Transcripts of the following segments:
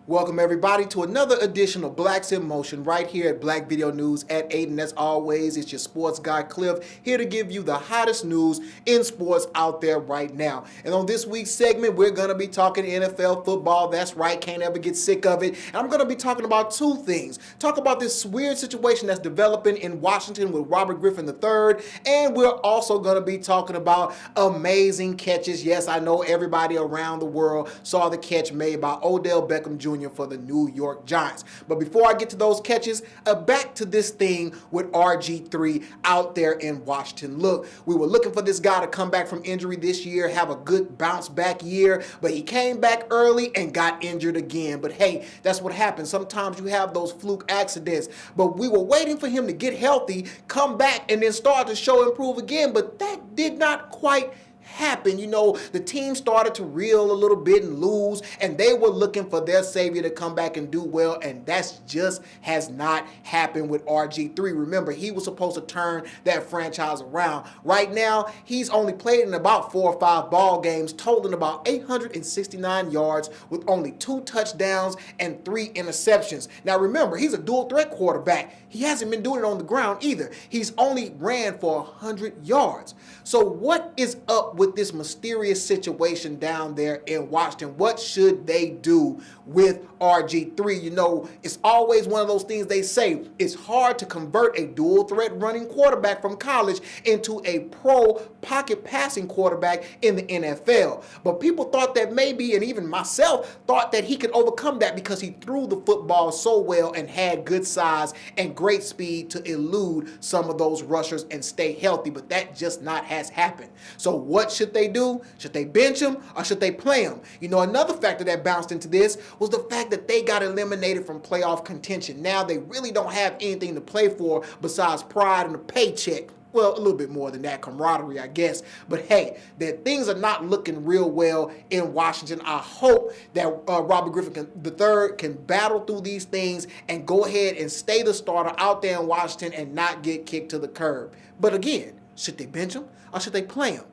Welcome everybody to another edition of Blacks in Motion right here at Black Video News at 8. And as always, it's your sports guy Cliff here to give you the hottest news in sports out there right now. And on this week's segment, we're going to be talking NFL football. That's right, can't ever get sick of it. And I'm going to be talking about two things. Talk about this weird situation that's developing in Washington with Robert Griffin III. And we're also going to be talking about amazing catches. Yes, I know everybody around the world saw the catch made by Odell Beckham Jr. for the New York Giants. But before I get to those catches, back to this thing with RG3 out there in Washington. Look, we were looking for this guy to come back from injury this year, have a good bounce back year, but he came back early and got injured again. But hey, that's what happens. Sometimes you have those fluke accidents. But we were waiting for him to get healthy, come back, and then start to show improve again. But that did not quite happen. You know, the team started to reel a little bit and lose, and they were looking for their savior to come back and do well, and that's just has not happened with RG3. Remember, he was supposed to turn that franchise around. Right now, he's only played in about 4 or 5 ball games, totaling about 869 yards with only 2 touchdowns and 3 interceptions. Now remember, he's a dual threat quarterback. He hasn't been doing it on the ground either. He's only ran for 100 yards. So what is up with this mysterious situation down there in Washington? What should they do with RG3? You know, it's always one of those things they say, it's hard to convert a dual threat running quarterback from college into a pro pocket passing quarterback in the NFL. But people thought that maybe, and even myself, thought that he could overcome that because he threw the football so well and had good size and great speed to elude some of those rushers and stay healthy. But that just not has happened. So what should they do? Should they bench him or should they play him? You know, another factor that bounced into this was the fact that they got eliminated from playoff contention. Now they really don't have anything to play for besides pride and a paycheck. Well, a little bit more than that, camaraderie, I guess. But hey, that things are not looking real well in Washington. I hope that Robert Griffin III can battle through these things and go ahead and stay the starter out there in Washington and not get kicked to the curb. But again, should they bench him or should they play him?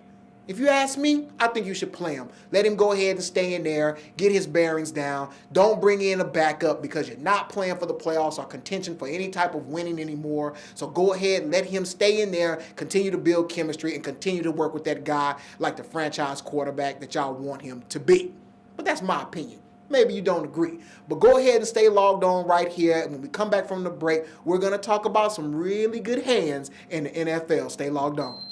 If you ask me, I think you should play him. Let him go ahead and stay in there, get his bearings down. Don't bring in a backup because you're not playing for the playoffs or contention for any type of winning anymore. So go ahead and let him stay in there, continue to build chemistry, and continue to work with that guy like the franchise quarterback that y'all want him to be. But that's my opinion. Maybe you don't agree. But go ahead and stay logged on right here. And when we come back from the break, we're going to talk about some really good hands in the NFL. Stay logged on.